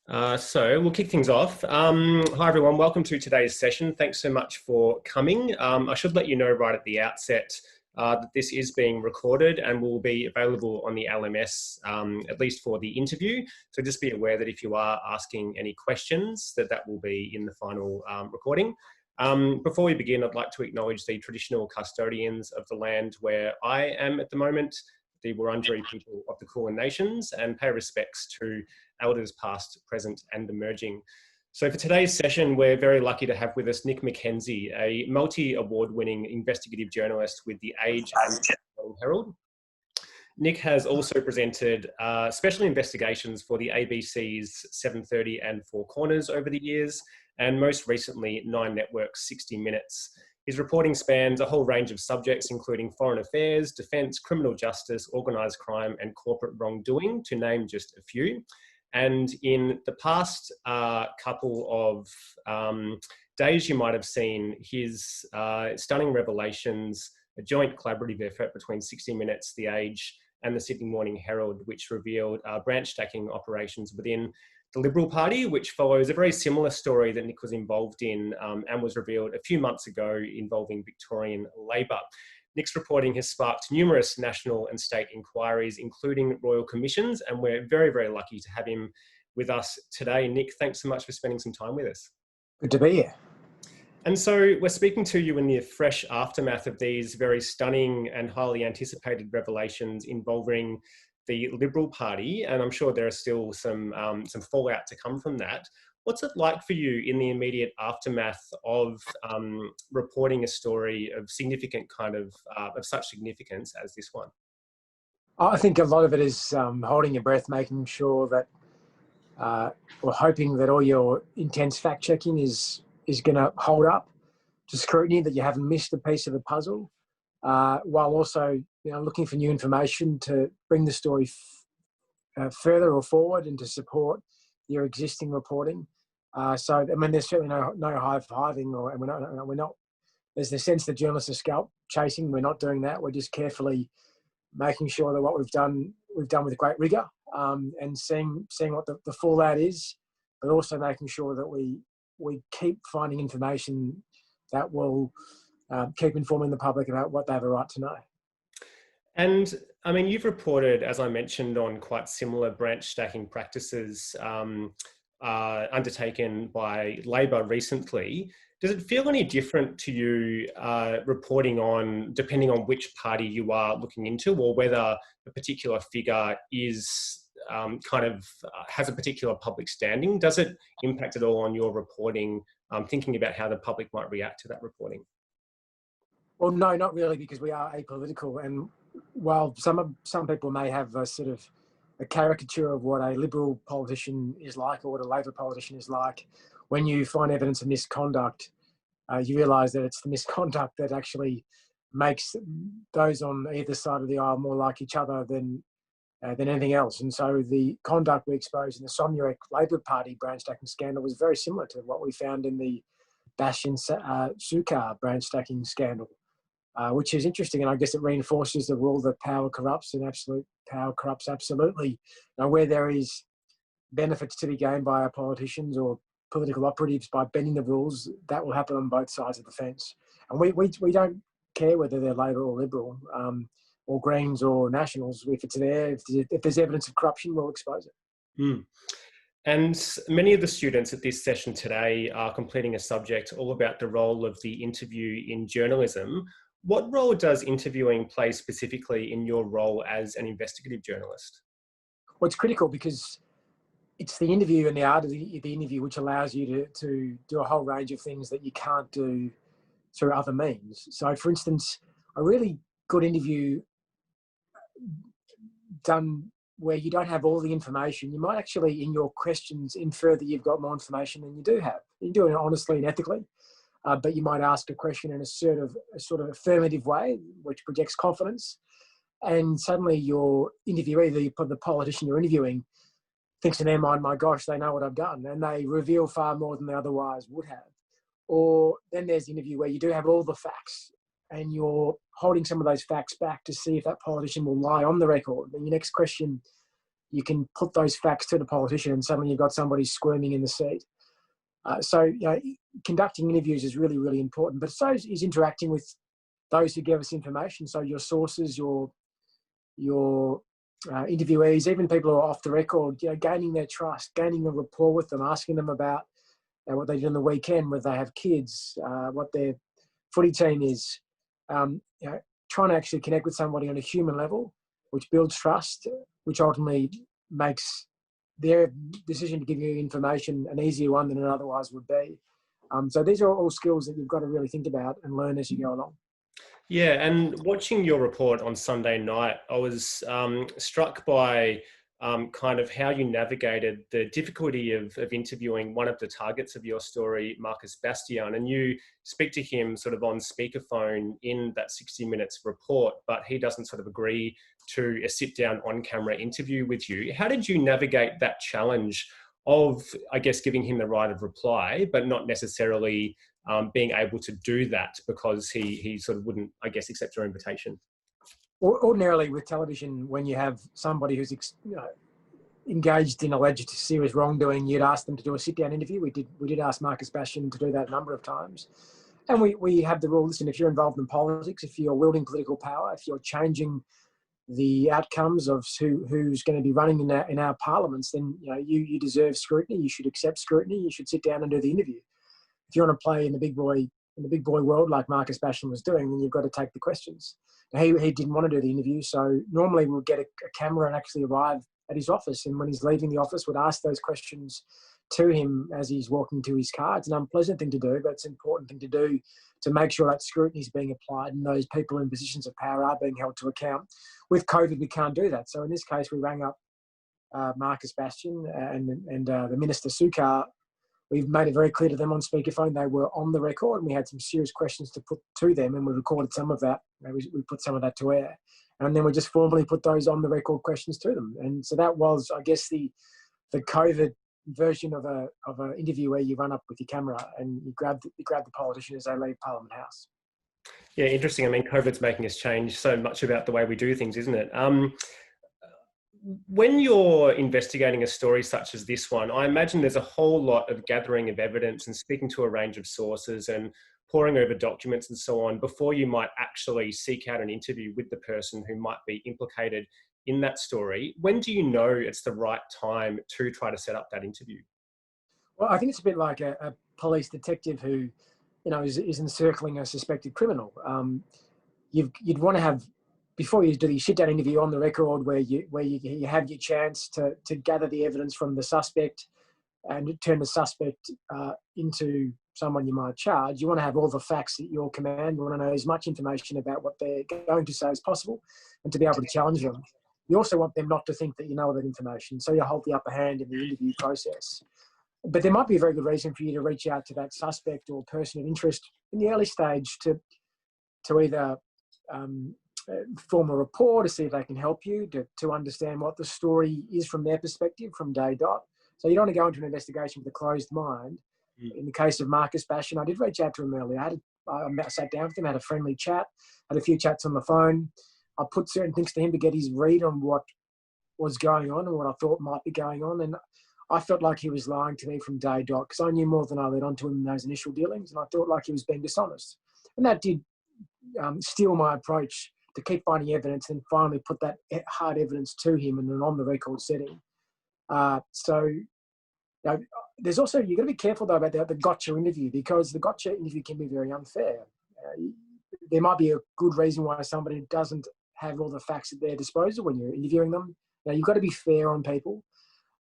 So we'll kick things off. Hi everyone, welcome to today's session. Thanks so much for coming. I should let you know right at the outset that this is being recorded and will be available on the LMS, at least for the interview. So just be aware that if you are asking any questions, that will be in the final recording. Before we begin, I'd like to acknowledge the traditional custodians of the land where I am at the moment, the Wurundjeri people of the Kulin Nations, and pay respects to elders past, present and emerging. So for today's session, we're very lucky to have with us Nick McKenzie, a multi-award winning investigative journalist with The Age and Herald. Nick has also presented special investigations for the ABC's 7:30 and Four Corners over the years, and most recently Nine Network's 60 Minutes. His reporting spans a whole range of subjects, including foreign affairs, defence, criminal justice, organised crime and corporate wrongdoing, to name just a few. And in the past couple of days, you might have seen his stunning revelations, a joint collaborative effort between 60 Minutes, The Age and the Sydney Morning Herald, which revealed branch stacking operations within the Liberal Party, which follows a very similar story that Nick was involved in and was revealed a few months ago involving Victorian Labor. Nick's reporting has sparked numerous national and state inquiries, including royal commissions, and we're very, very lucky to have him with us today. Nick, thanks so much for spending some time with us. Good to be here. And so we're speaking to you in the fresh aftermath of these very stunning and highly anticipated revelations involving the Liberal Party, and I'm sure there are still some fallout to come from that. What's it like for you in the immediate aftermath of reporting a story of significant of such significance as this one? I think a lot of it is holding your breath, making sure that, or hoping that all your intense fact checking is going to hold up to scrutiny, that you haven't missed a piece of the puzzle, while also looking for new information to bring the story further or forward and to support your existing reporting. So I mean, there's certainly no high-fiving, and we're not. There's the sense that journalists are scalp chasing. We're not doing that. We're just carefully making sure that what we've done with great rigour, and seeing what the fallout is, but also making sure that we keep finding information that will keep informing the public about what they have a right to know. And I mean, you've reported, as I mentioned, on quite similar branch stacking practices undertaken by Labor recently. Does it feel any different to you reporting on, depending on which party you are looking into, or whether a particular figure is has a particular public standing? Does it impact at all on your reporting, thinking about how the public might react to that reporting? Well, no, not really, because we are apolitical. And while some people may have a sort of a caricature of what a Liberal politician is like or what a Labor politician is like, when you find evidence of misconduct, you realise that it's the misconduct that actually makes those on either side of the aisle more like each other than anything else. And so the conduct we exposed in the Somnurek Labor Party branch stacking scandal was very similar to what we found in the Bastian Sukar branch stacking scandal. Which is interesting, and I guess it reinforces the rule that power corrupts, and absolute power corrupts absolutely. Now, where there is benefits to be gained by our politicians or political operatives by bending the rules, that will happen on both sides of the fence. And we don't care whether they're Labor or Liberal, or Greens or Nationals. If it's there, if there's evidence of corruption, we'll expose it. Mm. And many of the students at this session today are completing a subject all about the role of the interview in journalism. What role does interviewing play specifically in your role as an investigative journalist? Well, it's critical because it's the interview and the art of the interview which allows you to do a whole range of things that you can't do through other means. So, for instance, a really good interview done where you don't have all the information, you might actually, in your questions, infer that you've got more information than you do have. You do it honestly and ethically. But you might ask a question in a sort of affirmative way, which projects confidence. And suddenly your interviewee, the politician you're interviewing, thinks in their mind, my gosh, they know what I've done. And they reveal far more than they otherwise would have. Or then there's the interview where you do have all the facts and you're holding some of those facts back to see if that politician will lie on the record. And your next question, you can put those facts to the politician and suddenly you've got somebody squirming in the seat. So conducting interviews is really, really important, but so is interacting with those who give us information. So your sources, your interviewees, even people who are off the record, gaining their trust, gaining a rapport with them, asking them about what they did on the weekend, whether they have kids, what their footy team is, trying to actually connect with somebody on a human level, which builds trust, which ultimately makes their decision to give you information an easier one than it otherwise would be. So these are all skills that you've got to really think about and learn as you go along. Yeah, and watching your report on Sunday night, I was struck by kind of how you navigated the difficulty of interviewing one of the targets of your story, Marcus Bastian, and you speak to him sort of on speakerphone in that 60 Minutes report, but he doesn't sort of agree to a sit-down on-camera interview with you. How did you navigate that challenge of, I guess, giving him the right of reply, but not necessarily being able to do that because he sort of wouldn't, I guess, accept your invitation? Ordinarily with television, when you have somebody who's engaged in alleged serious wrongdoing, you'd ask them to do a sit-down interview. We did ask Marcus Bastian to do that a number of times. And we have the rule, listen, if you're involved in politics, if you're wielding political power, if you're changing the outcomes of who's going to be running in our parliaments, then you deserve scrutiny. You should accept scrutiny. You should sit down and do the interview. If you want to play in the big boy world like Marcus Bastian was doing, then you've got to take the questions. He didn't want to do the interview, so normally we'll get a camera and actually arrive at his office, and when he's leaving the office, we'd ask those questions to him as he's walking to his car. It's an unpleasant thing to do, but it's an important thing to do to make sure that scrutiny is being applied and those people in positions of power are being held to account. With COVID, we can't do that. So in this case, we rang up Marcus Bastian and the Minister Sukar. We've made it very clear to them on speakerphone they were on the record, and we had some serious questions to put to them, and we recorded some of that. We put some of that to air. And then we just formally put those on the record questions to them. And so that was, I guess, the COVID version of an interview where you run up with your camera and you grab the politician as they leave Parliament House. Yeah, interesting. I mean, COVID's making us change so much about the way we do things, isn't it? When you're investigating a story such as this one, I imagine there's a whole lot of gathering of evidence and speaking to a range of sources and poring over documents and so on before you might actually seek out an interview with the person who might be implicated in that story. When do you know it's the right time to try to set up that interview? Well, I think it's a bit like a police detective who, is encircling a suspected criminal. You'd want to have, before you do the sit-down interview on the record where you have your chance to gather the evidence from the suspect and turn the suspect into someone you might charge, you want to have all the facts at your command. You want to know as much information about what they're going to say as possible and to be able to challenge them. You also want them not to think that you know that information, so you hold the upper hand in the interview process. But there might be a very good reason for you to reach out to that suspect or person of interest in the early stage to either form a rapport to see if they can help you, to understand what the story is from their perspective from day dot. So you don't want to go into an investigation with a closed mind. In the case of Marcus Bastian, I did reach out to him earlier. I sat down with him, had a friendly chat, had a few chats on the phone. I put certain things to him to get his read on what was going on and what I thought might be going on. And I felt like he was lying to me from day dot because I knew more than I let on to him in those initial dealings, and I thought like he was being dishonest. And that did steal my approach to keep finding evidence and finally put that hard evidence to him in an on-the-record setting. There's also, you've got to be careful though about the gotcha interview, because the gotcha interview can be very unfair. There might be a good reason why somebody doesn't have all the facts at their disposal when you're interviewing them. Now, you've got to be fair on people,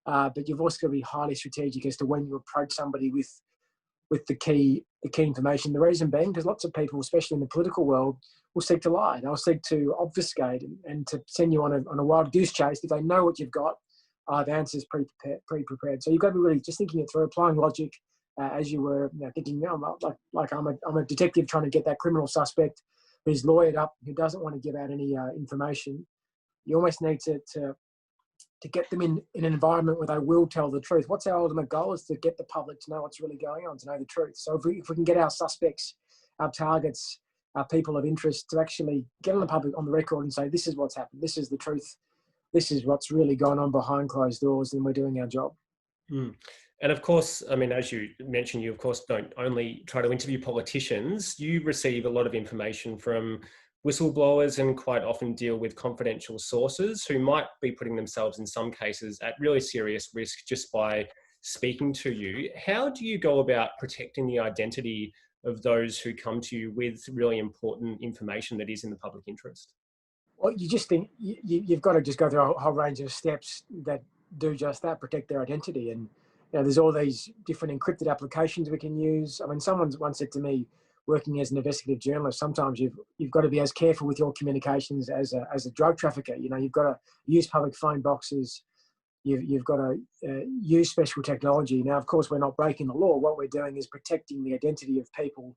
but you've also got to be highly strategic as to when you approach somebody with the key information. The reason being, because lots of people, especially in the political world, will seek to lie. They'll seek to obfuscate and to send you on a wild goose chase if they know what you've got. The answers pre-prepared. So you've got to be really just thinking it through, applying logic as you were thinking, like I'm a detective trying to get that criminal suspect who's lawyered up, who doesn't want to give out any information. You almost need to get them in an environment where they will tell the truth. What's our ultimate goal is to get the public to know what's really going on, to know the truth. So if we can get our suspects, our targets, our people of interest to actually get on the public on the record and say, this is what's happened, this is the truth this is what's really gone on behind closed doors, and we're doing our job. Mm. And of course, I mean, as you mentioned, you of course don't only try to interview politicians, you receive a lot of information from whistleblowers and quite often deal with confidential sources who might be putting themselves in some cases at really serious risk just by speaking to you. How do you go about protecting the identity of those who come to you with really important information that is in the public interest? Well, you just think you've got to just go through a whole range of steps that do just that, protect their identity. And there's all these different encrypted applications we can use. I mean, someone's once said to me, working as an investigative journalist, sometimes you've got to be as careful with your communications as a drug trafficker. You've got to use public phone boxes. You've got to use special technology. Now, of course, we're not breaking the law. What we're doing is protecting the identity of people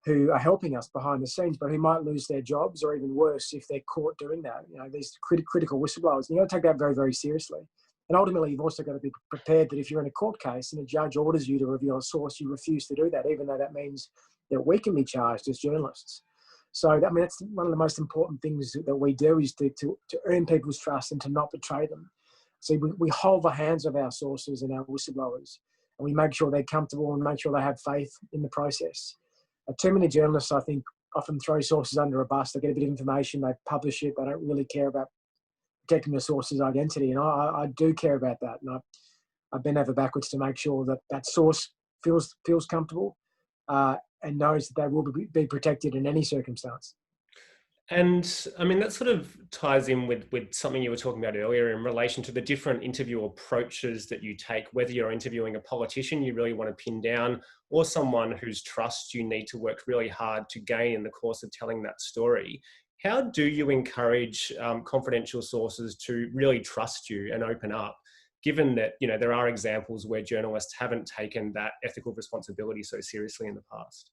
who are helping us behind the scenes, but who might lose their jobs, or even worse, if they're caught doing that. These critical whistleblowers. And you've got to take that very, very seriously. And ultimately, you've also got to be prepared that if you're in a court case and a judge orders you to reveal a source, you refuse to do that, even though that means that we can be charged as journalists. So, I mean, that's one of the most important things that we do, is to earn people's trust and to not betray them. So we hold the hands of our sources and our whistleblowers, and we make sure they're comfortable and make sure they have faith in the process. Too many journalists, I think, often throw sources under a bus. They get a bit of information, they publish it, they don't really care about protecting the source's identity. And I do care about that. And I've been over backwards to make sure that that source feels comfortable and knows that they will be protected in any circumstance. And I mean, that sort of ties in with something you were talking about earlier in relation to the different interview approaches that you take, whether you're interviewing a politician you really want to pin down, or someone whose trust you need to work really hard to gain in the course of telling that story. How do you encourage confidential sources to really trust you and open up, given that, there are examples where journalists haven't taken that ethical responsibility so seriously in the past?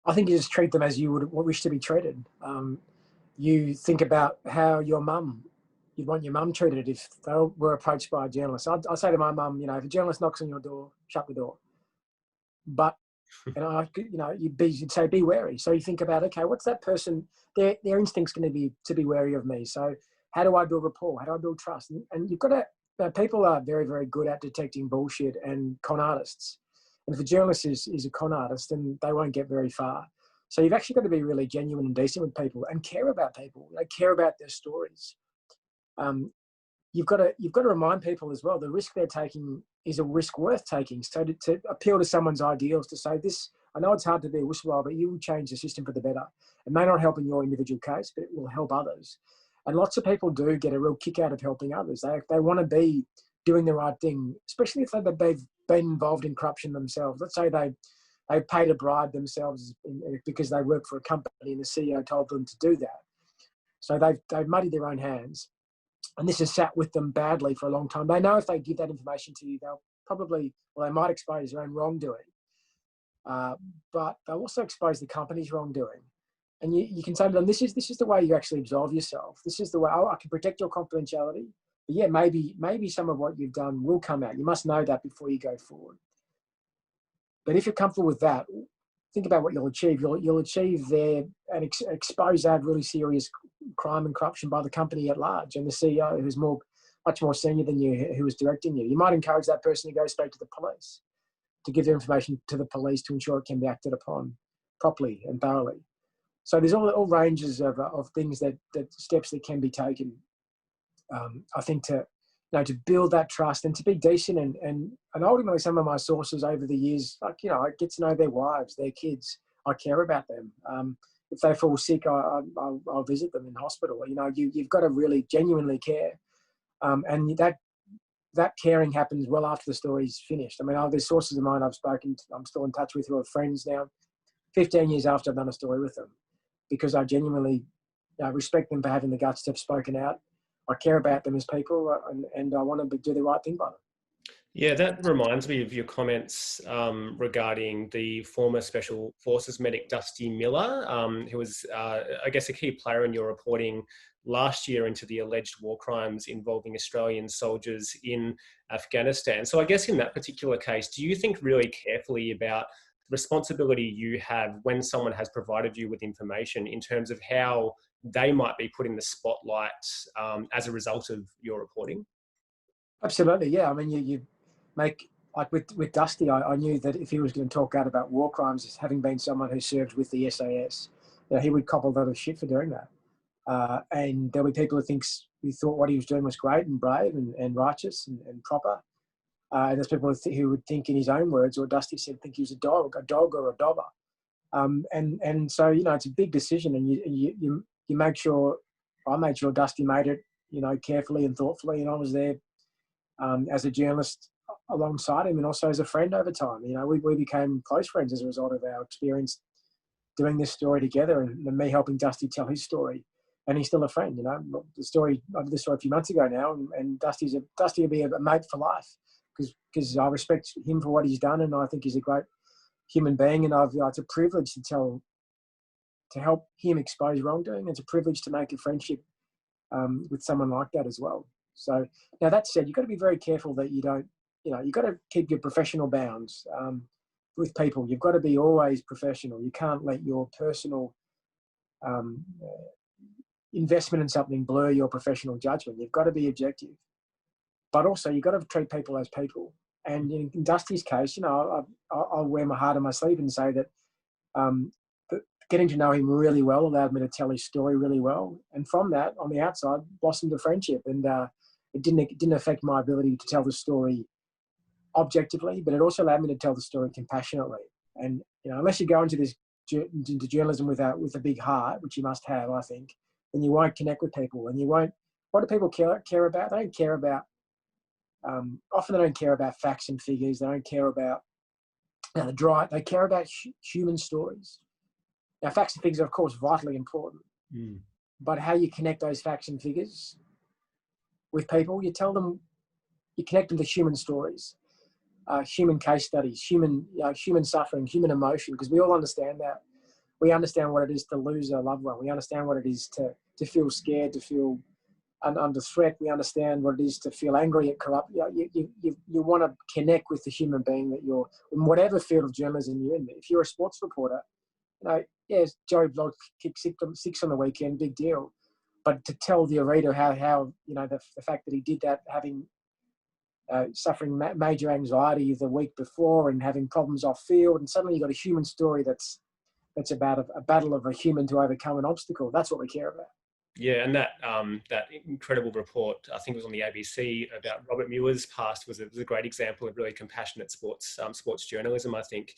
I think you just treat them as you would wish to be treated. You think about how you'd want your mum treated if they were approached by a journalist. I'd say to my mum, if a journalist knocks on your door, shut the door. But, you'd say, be wary. So you think about, okay, what's that person, their instinct's going to be wary of me. So how do I build rapport? How do I build trust? And you've got to, people are very, very good at detecting bullshit and con artists. And if a journalist is a con artist, then they won't get very far. So you've actually got to be really genuine and decent with people and care about people. They care about their stories. You've got to remind people as well, the risk they're taking is a risk worth taking. So to appeal to someone's ideals, to say this, I know it's hard to be a whistleblower, but you will change the system for the better. It may not help in your individual case, but it will help others. And lots of people do get a real kick out of helping others. They want to be doing the right thing, especially if they've been involved in corruption themselves. Let's say they paid a bribe themselves because they work for a company and the CEO told them to do that. So they've muddied their own hands. And this has sat with them badly for a long time. They know if they give that information to you, they might expose their own wrongdoing. But they'll also expose the company's wrongdoing. And you can say to them, this is the way you actually absolve yourself. This is the way, I can protect your confidentiality. But yeah, maybe some of what you've done will come out. You must know that before you go forward. But if you're comfortable with that, think about what you'll achieve. You'll achieve there and expose that really serious crime and corruption by the company at large, and the CEO, who's much more senior than you, who is directing you. You might encourage that person to go straight to the police, to give their information to the police to ensure it can be acted upon properly and thoroughly. So there's all ranges of things that steps that can be taken. I think to build that trust and to be decent and ultimately some of my sources over the years, I get to know their wives, their kids. I care about them. If they fall sick, I'll visit them in hospital. You've got to really genuinely care, and that caring happens well after the story's finished. I mean, there's sources of mine I'm still in touch with, who are friends now, 15 years after I've done a story with them, because I genuinely respect them for having the guts to have spoken out. I care about them as people, and I want to do the right thing by them. Yeah, that reminds me of your comments regarding the former Special Forces medic Dusty Miller, who was, I guess, a key player in your reporting last year into the alleged war crimes involving Australian soldiers in Afghanistan. So I guess in that particular case, do you think really carefully about the responsibility you have when someone has provided you with information in terms of how they might be put in the spotlight as a result of your reporting? Absolutely, yeah. I mean, you make, like with Dusty, I knew that if he was going to talk out about war crimes, as having been someone who served with the SAS, he would cop a lot of shit for doing that. And there'll be people who thought what he was doing was great and brave and righteous and proper. And there's people who would think, in his own words, or Dusty said, think he was a dog or a dobber. And so, it's a big decision, and you make sure. I made sure Dusty made it, carefully and thoughtfully, and I was there as a journalist alongside him, and also as a friend over time. We became close friends as a result of our experience doing this story together, and me helping Dusty tell his story. And he's still a friend. I did this story a few months ago now, and Dusty will be a mate for life, because I respect him for what he's done, and I think he's a great human being. And it's a privilege to help him expose wrongdoing. It's a privilege to make a friendship with someone like that as well. So now, that said, you've got to be very careful that you don't, you've got to keep your professional bounds with people. You've got to be always professional. You can't let your personal investment in something blur your professional judgment. You've got to be objective, but also you've got to treat people as people. And in Dusty's case, I'll wear my heart on my sleeve and say that getting to know him really well allowed me to tell his story really well. And from that, on the outside, blossomed a friendship. And it didn't affect my ability to tell the story objectively, but it also allowed me to tell the story compassionately. And unless you go into journalism with a big heart, which you must have, I think, then you won't connect with people, and you won't. What do people care about? They don't care about. Often they don't care about facts and figures. They don't care about They care about human stories. Now, facts and figures are, of course, vitally important. But how you connect those facts and figures with people, you connect them to human stories, human case studies, human suffering, human emotion, because we all understand that. We understand what it is to lose a loved one. We understand what it is to feel scared, to feel under threat. We understand what it is to feel angry at corrupt. You want to connect with the human being that you're in, whatever field of journalism you're in. If you're a sports reporter, yes, Joey Blogg kicked 6 on the weekend, big deal. But to tell the reader how the fact that he did that, having suffering major anxiety the week before and having problems off field, and suddenly you've got a human story that's about a battle of a human to overcome an obstacle. That's what we care about. Yeah, and that incredible report, I think it was on the ABC, about Robert Muir's past was a great example of really compassionate sports journalism, I think.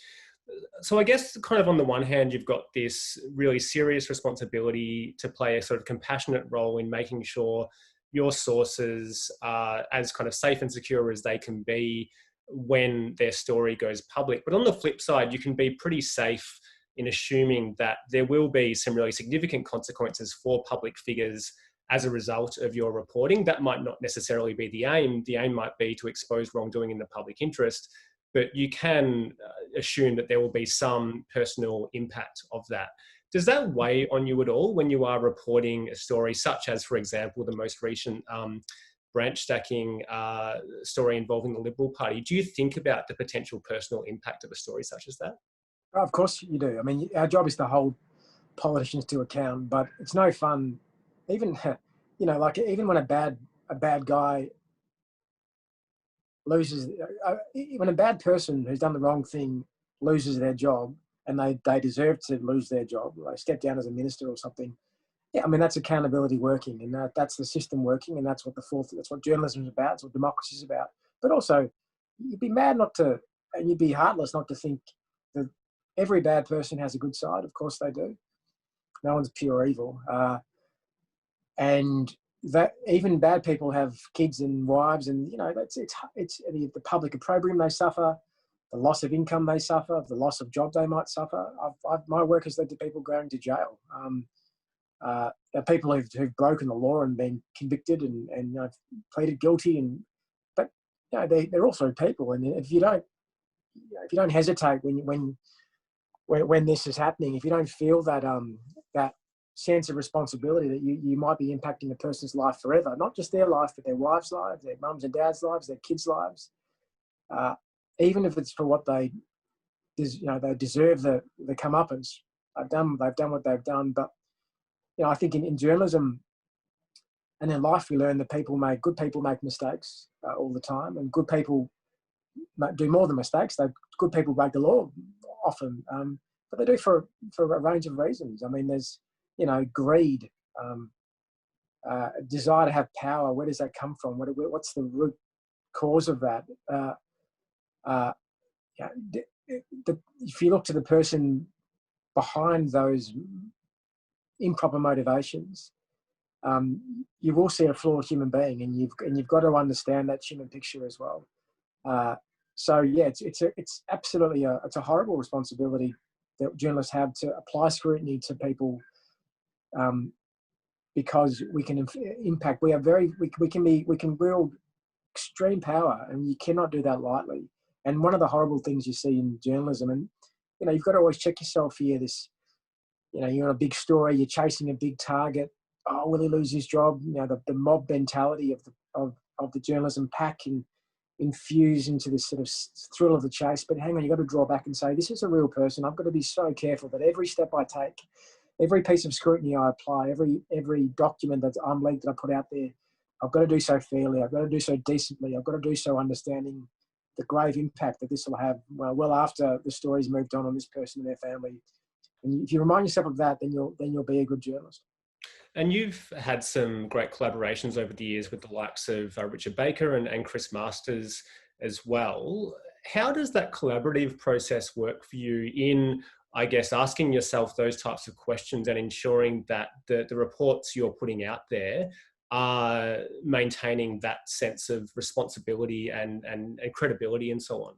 So I guess kind of on the one hand, you've got this really serious responsibility to play a sort of compassionate role in making sure your sources are as kind of safe and secure as they can be when their story goes public. But on the flip side, you can be pretty safe in assuming that there will be some really significant consequences for public figures as a result of your reporting. That might not necessarily be the aim. The aim might be to expose wrongdoing in the public interest, but you can assume that there will be some personal impact of that. Does that weigh on you at all when you are reporting a story such as, for example, the most recent branch stacking story involving the Liberal Party? Do you think about the potential personal impact of a story such as that? Of course you do. I mean, our job is to hold politicians to account, but it's no fun. Even even when a bad guy loses, when a bad person who's done the wrong thing loses their job, and they deserve to lose their job, they step down as a minister or something. Yeah, I mean, that's accountability working, and that's the system working, and that's what journalism is about. It's what democracy is about. But also, you'd be mad and you'd be heartless not to think that every bad person has a good side. Of course they do. No one's pure evil. And that even bad people have kids and wives, and it's the public opprobrium they suffer, the loss of income they suffer, the loss of job they might suffer. My work has led to people going to jail. People who've broken the law and been convicted and pleaded guilty, but they're also people, and if you don't hesitate when this is happening, if you don't feel that that sense of responsibility that you might be impacting a person's life forever, not just their life, but their wife's lives, their mums and dads' lives, their kids' lives, even if it's for what they deserve the comeuppance. They've done what they've done, but I think in journalism and in life, we learn that good people make mistakes all the time, and good people do more than mistakes. Good people break the law often, but they do for a range of reasons. I mean, there's, greed, desire to have power. Where does that come from? What's the root cause of that? If you look to the person behind those improper motivations, you will see a flawed human being, and you've got to understand that human picture as well. So yeah, it's absolutely it's a horrible responsibility that journalists have to apply scrutiny to people, because we can impact. We can wield extreme power, and you cannot do that lightly. And one of the horrible things you see in journalism, and you've got to always check yourself here. You're on a big story, you're chasing a big target. Oh, will he lose his job? The mob mentality of the journalism pack and infuse into this sort of thrill of the chase. But hang on, you've got to draw back and say, this is a real person. I've got to be so careful that every step I take, every piece of scrutiny I apply, every document that I'm leaked that I put out there, I've got to do so fairly. I've got to do so decently. I've got to do so understanding the grave impact that this will have well after the story's moved on this person and their family. And if you remind yourself of that, then you'll be a good journalist. And you've had some great collaborations over the years with the likes of Richard Baker and Chris Masters as well. How does that collaborative process work for you in, I guess, asking yourself those types of questions and ensuring that the reports you're putting out there are maintaining that sense of responsibility and credibility and so on?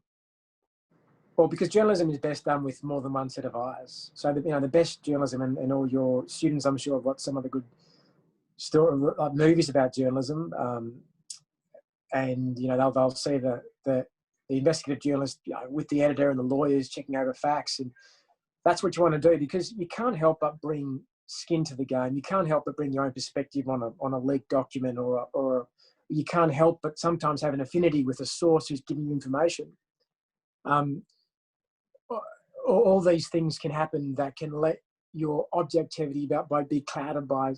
Well, because journalism is best done with more than one set of eyes. So the best journalism, and all your students, I'm sure, have got some of the good movies about journalism, and they'll see the investigative journalist with the editor and the lawyers checking over facts, and that's what you want to do, because you can't help but bring skin to the game. You can't help but bring your own perspective on a leaked document, or you can't help but sometimes have an affinity with a source who's giving you information. All these things can happen that can let your objectivity be clouded by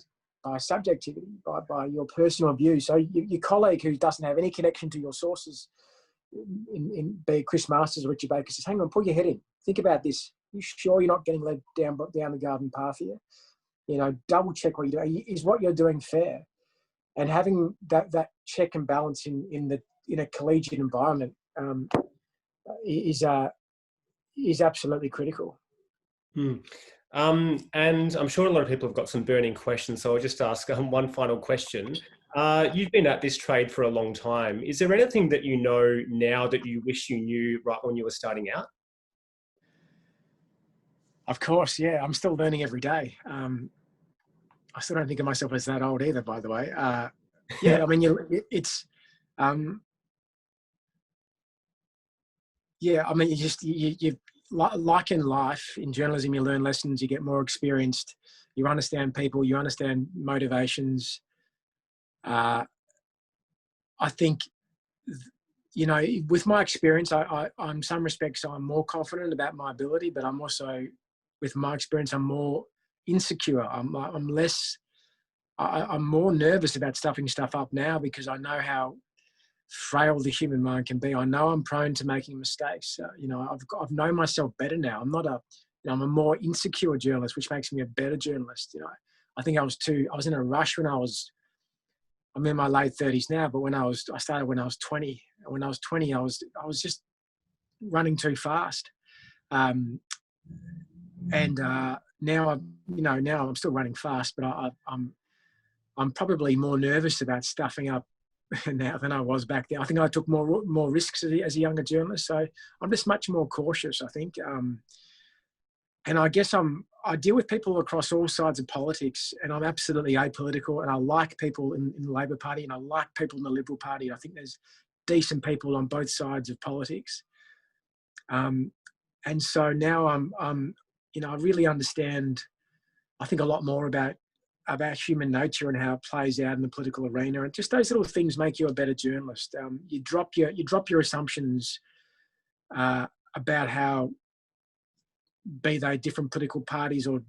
subjectivity, by your personal view. So your colleague who doesn't have any connection to your sources, be it Chris Masters or Richard Baker, says, hang on, pull your head in. Think about this. You sure you're not getting led down the garden path here? Double check what you're doing. Is what you're doing fair? And having that check and balance in a collegiate environment is absolutely critical. And I'm sure a lot of people have got some burning questions, so I'll just ask one final question. You've been at this trade for a long time. Is there anything that you know now that you wish you knew right when you were starting out? Of course, yeah. I'm still learning every day. I still don't think of myself as that old either, by the way. Yeah, I mean, yeah, I mean, you like in life, in journalism, you learn lessons, you get more experienced, you understand people, you understand motivations. I think, with my experience, I'm in some respects, I'm more confident about my ability, but I'm also, with my experience, I'm more insecure. I'm more nervous about stuffing stuff up now, because I know how frail the human mind can be. I know I'm prone to making mistakes. I've known myself better now. I'm not I'm a more insecure journalist, which makes me a better journalist. I think I was in a rush when I'm in my late 30s now, but I started when I was 20. When I was 20, I was just running too fast. And now I'm still running fast, but I'm probably more nervous about stuffing up now than I was back then. I think I took more risks as a younger journalist, so I'm just much more cautious, I think. And I guess I deal with people across all sides of politics, and I'm absolutely apolitical, and I like people in the Labor Party, and I like people in the Liberal Party. I think there's decent people on both sides of politics. And so now I really understand, I think, a lot more about human nature and how it plays out in the political arena, and just those little things make you a better journalist. You drop your assumptions about how be they different political parties or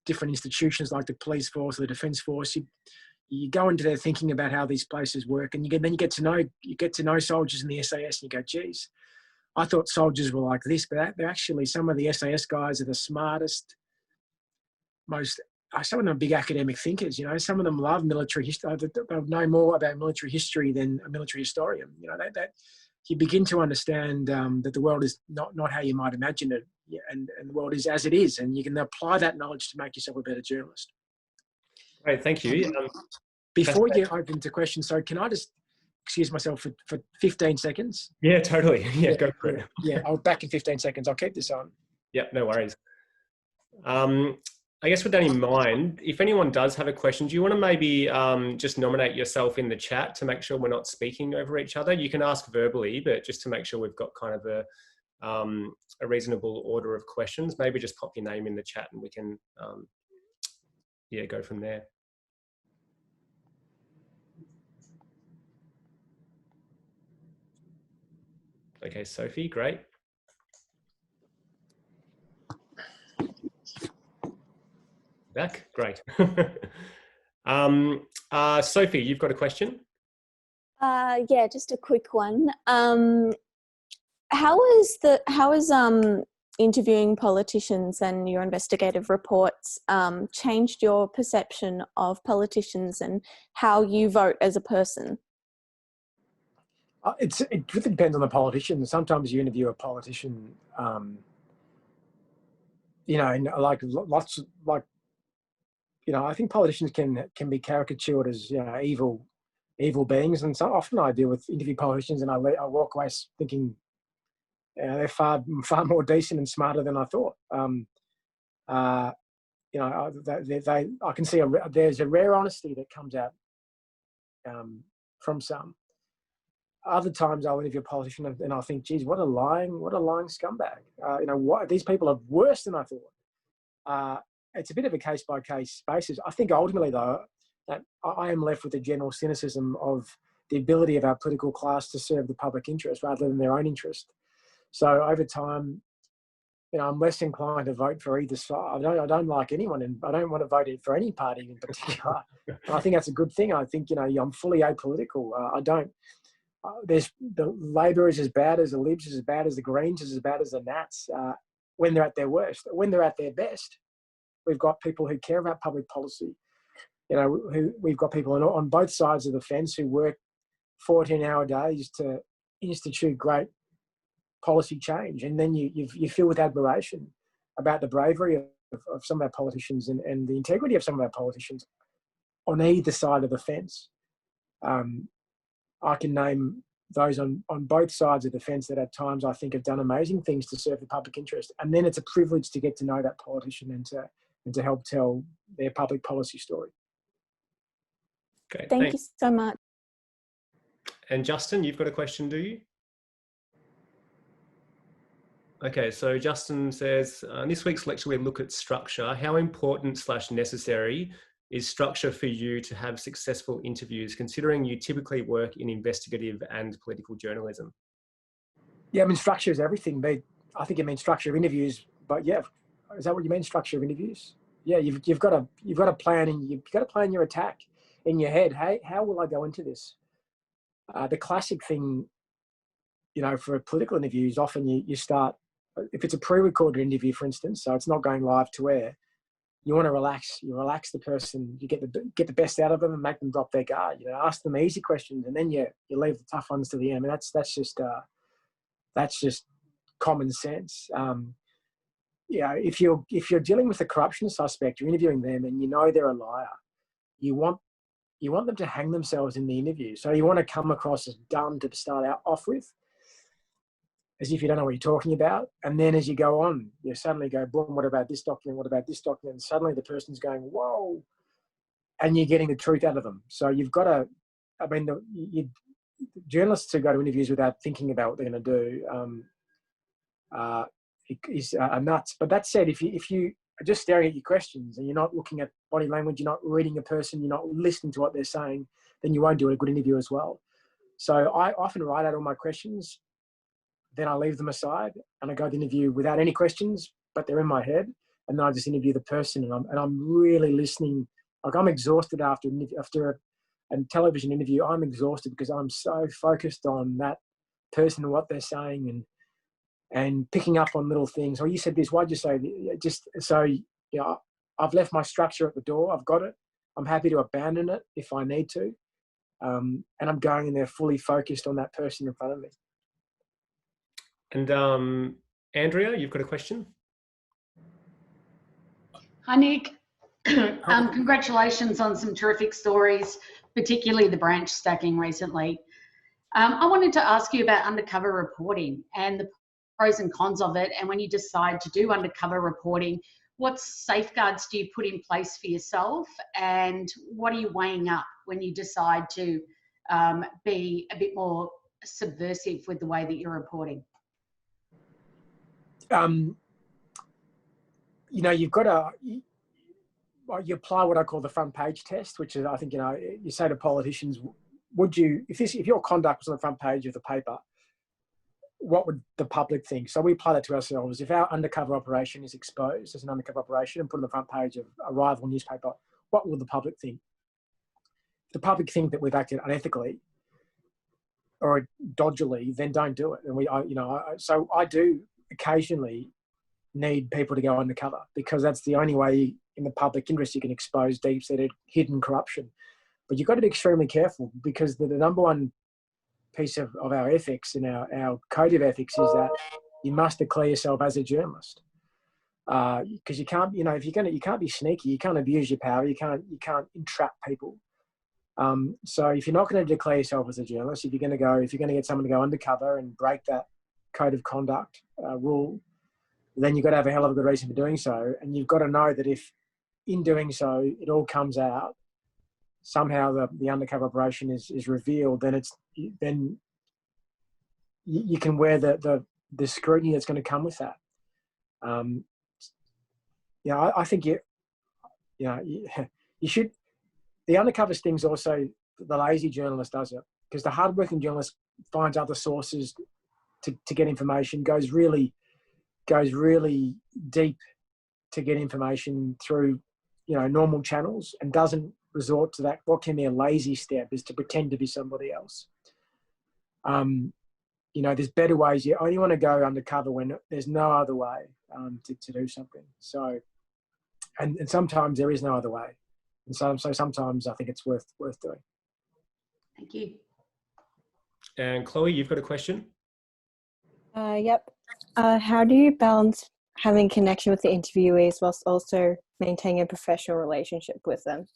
different institutions like the police force or the defence force. You go into there thinking about how these places work, and then you get to know soldiers in the SAS, and you go, geez, I thought soldiers were like this, but they're actually, some of the SAS guys are the smartest, some of them are big academic thinkers. You know, some of them love military history. They'll know more about military history than a military historian. You know, that you begin to understand that the world is not how you might imagine it, and the world is as it is, and you can apply that knowledge to make yourself a better journalist. Great, thank you. Before you open to questions, so can I just excuse myself for 15 seconds? Yeah, totally. Yeah, go for it. Yeah, I'll back in 15 seconds. I'll keep this on. Yep, no worries. I guess with that in mind, if anyone does have a question, do you want to maybe just nominate yourself in the chat to make sure we're not speaking over each other? You can ask verbally, but just to make sure we've got kind of a reasonable order of questions, maybe just pop your name in the chat and we can go from there. Okay, Sophie, great. Back, great. Sophie, you've got a question? Yeah, just a quick one. How is interviewing politicians and your investigative reports changed your perception of politicians and how you vote as a person? It really depends on the politician. Sometimes you interview a politician, you know, and I think politicians can be caricatured as, you know, evil beings, and so often I deal with interview politicians, and I walk away thinking, they're far more decent and smarter than I thought. You know, I can see there's a rare honesty that comes out from some. Other times I'll interview a politician and I think, geez, what a lying scumbag. You know, these people are worse than I thought. It's a bit of a case-by-case basis. I think ultimately, though, that I am left with a general cynicism of the ability of our political class to serve the public interest rather than their own interest. So over time, you know, I'm less inclined to vote for either side. I don't like anyone, and I don't want to vote for any party in particular. I think that's a good thing. I think, you know, I'm fully apolitical. There's the Labor is as bad as the Libs, is as bad as the Greens, is as bad as the Nats when they're at their worst. When they're at their best, we've got people who care about public policy. You know, we've got people on both sides of the fence who work 14-hour days to institute great policy change, and then you feel with admiration about the bravery of some of our politicians and the integrity of some of our politicians on either side of the fence. I can name those on both sides of the fence that at times I think have done amazing things to serve the public interest. And then it's a privilege to get to know that politician and to help tell their public policy story. Okay, Thank you so much. And Justin, you've got a question, do you? Okay, so Justin says, in this week's lecture, we look at structure. How important / necessary is structure for you to have successful interviews, considering you typically work in investigative and political journalism? Yeah, I mean, structure is everything. I think you mean structure of interviews, but yeah, is that what you mean, structure of interviews? Yeah, you've got to plan, and you've got to plan your attack in your head. Hey, how will I go into this? The classic thing, you know, for political interviews, often you start, if it's a pre-recorded interview, for instance, so it's not going live to air, you want to relax. You relax the person. You get the best out of them and make them drop their guard. You know, ask them easy questions, and then you leave the tough ones to the end. I mean, that's just common sense. Yeah, if you're dealing with a corruption suspect, you're interviewing them, and you know they're a liar. You want them to hang themselves in the interview. So you want to come across as dumb to start out off with, as if you don't know what you're talking about. And then as you go on, you suddenly go, boom, what about this document? What about this document? And suddenly the person's going, whoa, and you're getting the truth out of them. So you've got to, I mean, journalists who go to interviews without thinking about what they're going to do is nuts. But that said, if you are just staring at your questions and you're not looking at body language, you're not reading a person, you're not listening to what they're saying, then you won't do a good interview as well. So I often write out all my questions, then I leave them aside and I go to the interview without any questions, but they're in my head. And then I just interview the person, and I'm really listening. Like, I'm exhausted after a television interview. I'm exhausted because I'm so focused on that person and what they're saying, and picking up on little things. Or, you said this, why'd you say this? Just so, you know, I've left my structure at the door. I've got it. I'm happy to abandon it if I need to. And I'm going in there fully focused on that person in front of me. And Andrea, you've got a question? Hi, Nick. Congratulations on some terrific stories, particularly the branch stacking recently. I wanted to ask you about undercover reporting and the pros and cons of it. And when you decide to do undercover reporting, what safeguards do you put in place for yourself? And what are you weighing up when you decide to be a bit more subversive with the way that you're reporting? You know, you've got to, you apply what I call the front page test, which is, I think, you know, you say to politicians, would you, if your conduct was on the front page of the paper, what would the public think? So we apply that to ourselves. If our undercover operation is exposed as an undercover operation and put on the front page of a rival newspaper, what will the public think? If the public think that we've acted unethically or dodgily, then don't do it. And so I do occasionally need people to go undercover, because that's the only way in the public interest you can expose deep-seated hidden corruption. But you've got to be extremely careful, because the number one piece of our ethics and our code of ethics is that you must declare yourself as a journalist. Because you can't, you know, if you can't be sneaky, you can't abuse your power, you can't entrap people. So if you're not going to declare yourself as a journalist, if you're going to get someone to go undercover and break that code of conduct rule, then you've got to have a hell of a good reason for doing so. And you've got to know that if in doing so, it all comes out, somehow the undercover operation is revealed, then you can wear the scrutiny that's going to come with that. I think you should. The undercover sting's also, the lazy journalist does it, because the hardworking journalist finds other sources to get information, goes really deep to get information through, you know, normal channels, and doesn't resort to that. What can be a lazy step is to pretend to be somebody else. You know, there's better ways. You only want to go undercover when there's no other way to do something. So, and sometimes there is no other way. And so sometimes I think it's worth doing. Thank you. And Chloe, you've got a question? Yep. How do you balance having connection with the interviewees whilst also maintaining a professional relationship with them?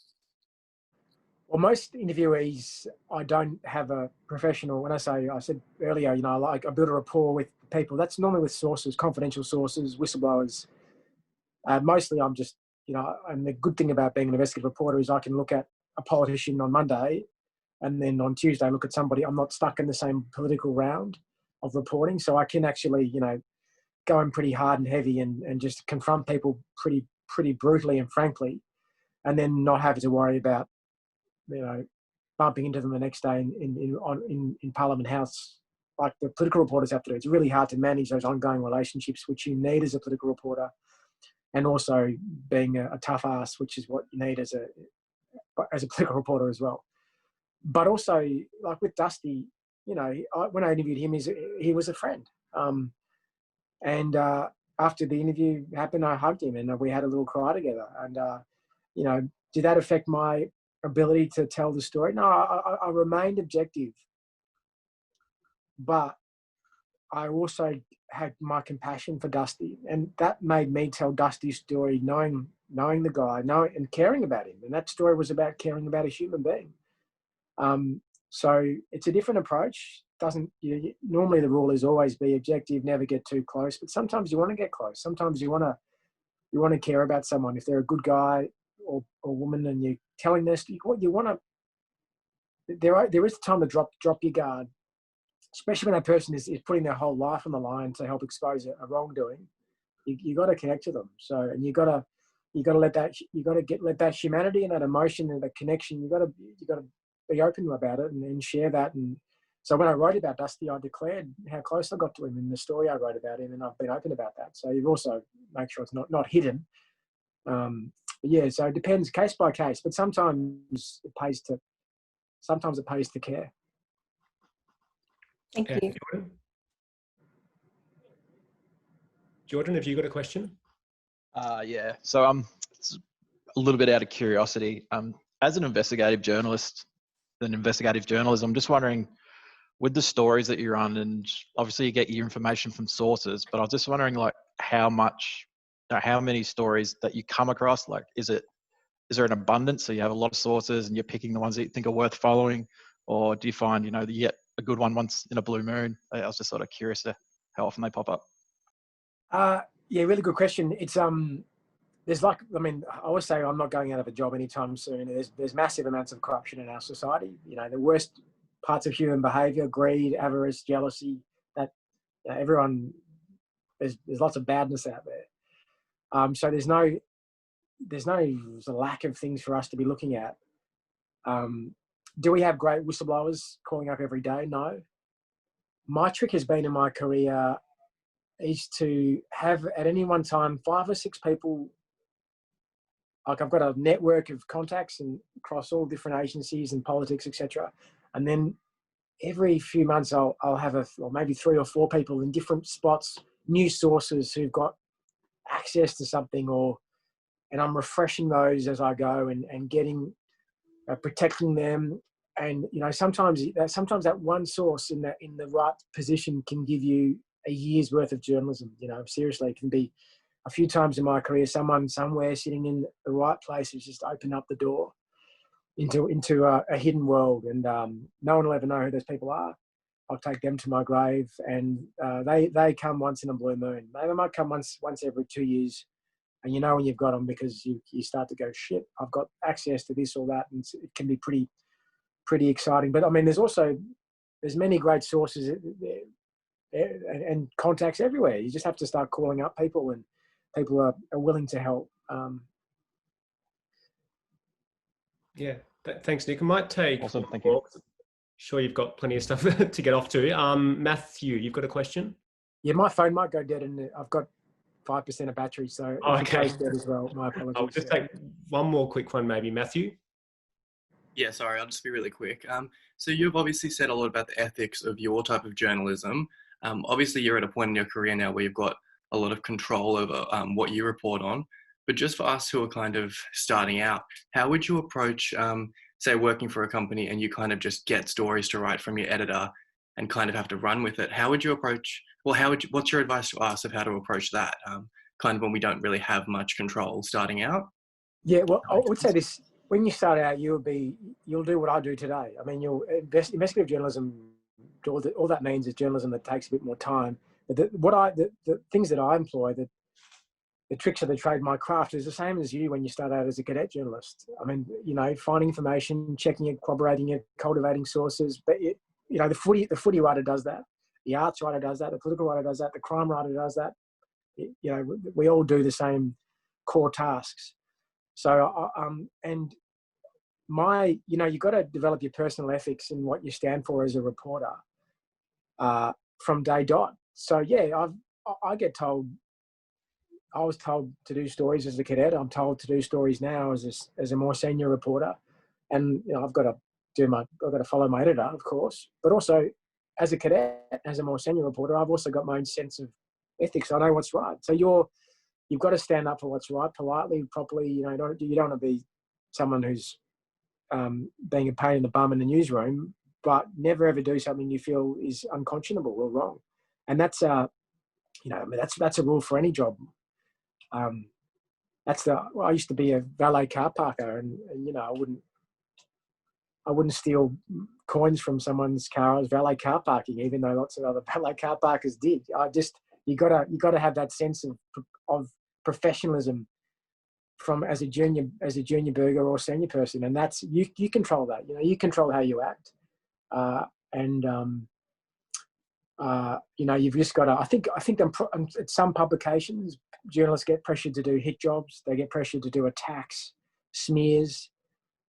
Well, most interviewees, I don't have a professional. When I said earlier, you know, I build a rapport with people. That's normally with sources, confidential sources, whistleblowers. Mostly I'm just, you know, and the good thing about being an investigative reporter is I can look at a politician on Monday, and then on Tuesday look at somebody. I'm not stuck in the same political round of reporting. So I can actually, you know, go in pretty hard and heavy and just confront people pretty brutally and frankly, and then not having to worry about, you know, bumping into them the next day in Parliament House like the political reporters have to do. It's really hard to manage those ongoing relationships, which you need as a political reporter, and also being a tough ass, which is what you need as a political reporter as well. But also, like with Dusty, you know, when I interviewed him, he was a friend. And after the interview happened, I hugged him and we had a little cry together. And, you know, did that affect my ability to tell the story? No, I remained objective. But I also had my compassion for Dusty. And that made me tell Dusty's story, knowing the guy, and caring about him. And that story was about caring about a human being. So it's a different approach. Normally the rule is always be objective, never get too close, but sometimes you want to get close. Sometimes you want to care about someone. If they're a good guy or woman and you're telling this, there is time to drop your guard, especially when that person is putting their whole life on the line to help expose a wrongdoing. You got to connect to them. So, and you got to let that humanity and that emotion and that connection, you got to be open about it and share that. And so when I wrote about Dusty, I declared how close I got to him in the story I wrote about him, and I've been open about that. So you've also make sure it's not hidden. Yeah, so it depends case by case, but sometimes it pays to care. Thank you. Jordan, have you got a question? Yeah. So it's a little bit out of curiosity. As an investigative journalist, I'm just wondering, with the stories that you run, and obviously you get your information from sources, but I was just wondering, like, how many stories that you come across? Like, is there an abundance? So you have a lot of sources and you're picking the ones that you think are worth following, or do you find, you get a good one once in a blue moon? I was just sort of curious to how often they pop up. Yeah, really good question. It's there's I always say I'm not going out of a job anytime soon. There's massive amounts of corruption in our society. The worst parts of human behaviour: greed, avarice, jealousy. That everyone, there's lots of badness out there. So there's a lack of things for us to be looking at. Do we have great whistleblowers calling up every day? No. My trick has been in my career is to have at any one time 5 or 6 people. Like, I've got a network of contacts and across all different agencies and politics, etc. And then every few months I'll have or maybe 3 or 4 people in different spots, new sources who've got access to something, and I'm refreshing those as I go and getting protecting them. And sometimes that one source in the right position can give you a year's worth of journalism. Seriously, it can be a few times in my career, someone somewhere sitting in the right place has just opened up the door into a hidden world, and no one will ever know who those people are. I'll take them to my grave, and they come once in a blue moon. They might come once every 2 years, and when you've got them, because you start to go, shit, I've got access to this or that, and it can be pretty exciting. But there's many great sources and contacts everywhere. You just have to start calling up people, and people are willing to help. Yeah, thanks, Nick. I might take awesome. Thank you. Sure, you've got plenty of stuff to get off to. Matthew, you've got a question? Yeah, my phone might go dead, and I've got 5% of battery, so if it goes dead as well, my apologies. I'll just take one more quick one, maybe. Matthew? Yeah, sorry, I'll just be really quick. So you've obviously said a lot about the ethics of your type of journalism. Obviously, you're at a point in your career now where you've got a lot of control over what you report on. But just for us who are kind of starting out, how would you approach, say, working for a company and you kind of just get stories to write from your editor and kind of have to run with it? How would you approach, what's your advice to us of how to approach that, kind of when we don't really have much control starting out? Yeah, well, I would say this. When you start out, you'll do what I do today. I mean, investigative journalism, all that means is journalism that takes a bit more time. But the things that I employ, the tricks of the trade, my craft, is the same as you when you start out as a cadet journalist. I mean, finding information, checking it, corroborating it, cultivating sources. But the footy writer does that. The arts writer does that. The political writer does that. The crime writer does that. We all do the same core tasks. So, and you've got to develop your personal ethics and what you stand for as a reporter from day dot. So yeah, I was told to do stories as a cadet. I'm told to do stories now as a more senior reporter, and I've got to follow my editor, of course. But also, as a cadet, as a more senior reporter, I've also got my own sense of ethics. I know what's right. So you've got to stand up for what's right, politely, properly. You don't want to be someone who's being a pain in the bum in the newsroom, but never ever do something you feel is unconscionable or wrong. And that's that's a rule for any job. I used to be a valet car parker, and I wouldn't steal coins from someone's car. I was valet car parking, even though lots of other valet car parkers did. You gotta have that sense of professionalism as a junior burger or senior person, and that's you control that. You control how you act, you've just got to. I think at some publications, journalists get pressured to do hit jobs. They get pressured to do attacks, smears,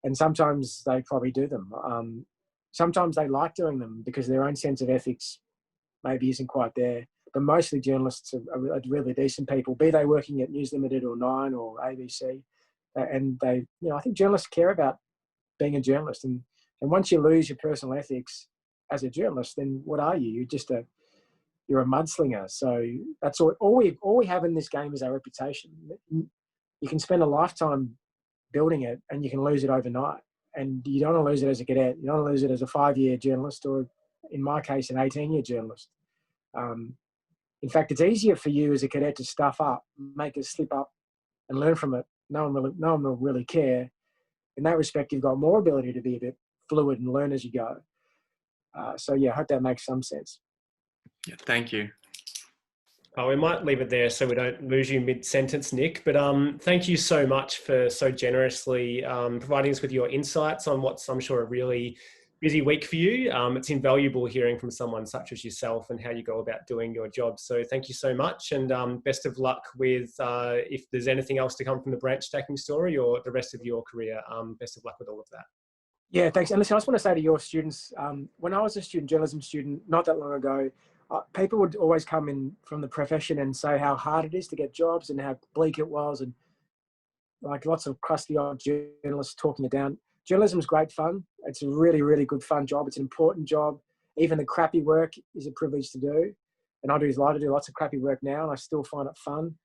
and sometimes they probably do them. Sometimes they like doing them because their own sense of ethics maybe isn't quite there. but mostly journalists are really decent people, be they working at News Limited or Nine or ABC. And they, I think journalists care about being a journalist. And once you lose your personal ethics as a journalist, then what are you? You're a mudslinger. So that's all we have in this game is our reputation. You can spend a lifetime building it and you can lose it overnight. And you don't want to lose it as a cadet. You don't want to lose it as a 5-year journalist, or in my case, an 18-year journalist. In fact, it's easier for you as a cadet to stuff up, make a slip up and learn from it. No one will really care. In that respect, you've got more ability to be a bit fluid and learn as you go. So yeah, I hope that makes some sense. Yeah, thank you. Oh, we might leave it there so we don't lose you mid-sentence, Nick. But thank you so much for so generously providing us with your insights on what's, I'm sure, a really busy week for you. It's invaluable hearing from someone such as yourself and how you go about doing your job. So thank you so much, and best of luck with if there's anything else to come from the branch stacking story or the rest of your career. Best of luck with all of that. Yeah, thanks. And listen, I just want to say to your students, when I was a journalism student, not that long ago, people would always come in from the profession and say how hard it is to get jobs and how bleak it was, and like lots of crusty old journalists talking it down. Journalism is great fun. It's a really, really good fun job. It's an important job. Even the crappy work is a privilege to do. And I do lots of crappy work now, and I still find it fun,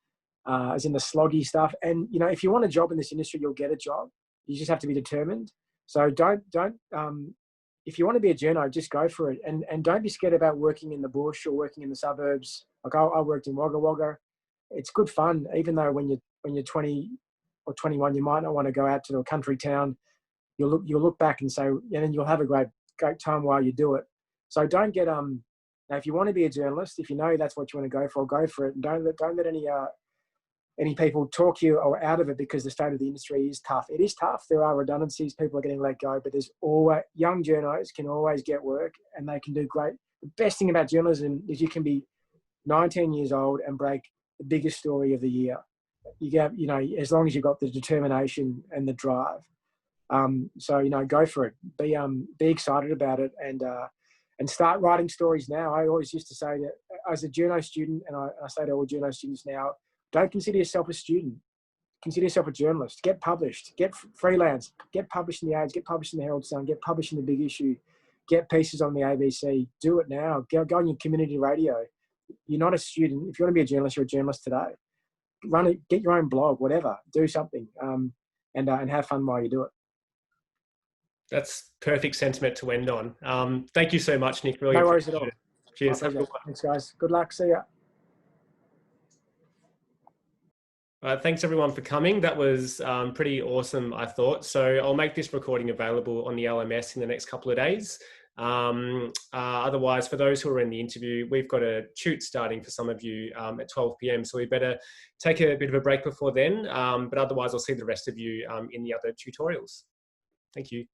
as in the sloggy stuff. And, if you want a job in this industry, you'll get a job. You just have to be determined. So don't if you want to be a journo, just go for it. And don't be scared about working in the bush or working in the suburbs. Like I worked in Wagga Wagga. It's good fun, even though when you're 20 or 21, you might not want to go out to a country town. You'll look back and say, and then you'll have a great time while you do it. So don't get now, if you want to be a journalist, if you know that's what you want to go for it. And don't let any people talk you or out of it, because the state of the industry is tough. It is tough. There are redundancies. People are getting let go, but there's always, young journos can always get work and they can do great. The best thing about journalism is you can be 19 years old and break the biggest story of the year. You get, as long as you've got the determination and the drive. So, go for it. Be excited about it and start writing stories now. I always used to say that as a journo student, and I say to all journo students now, don't consider yourself a student. Consider yourself a journalist. Get published. Get freelance. Get published in the Age. Get published in the Herald Sun. Get published in the Big Issue. Get pieces on the ABC. Do it now. Go on your community radio. You're not a student. If you want to be a journalist, you're a journalist today. Run it. Get your own blog. Whatever. Do something. And have fun while you do it. That's perfect sentiment to end on. Thank you so much, Nick. Really no worries at all. Cheers. Have a good one. Thanks, guys. Good luck. See ya. Thanks everyone for coming. That was pretty awesome, I thought. So I'll make this recording available on the LMS in the next couple of days. Otherwise, for those who are in the interview, we've got a shoot starting for some of you at 12 p.m. So we better take a bit of a break before then. But otherwise, I'll see the rest of you in the other tutorials. Thank you.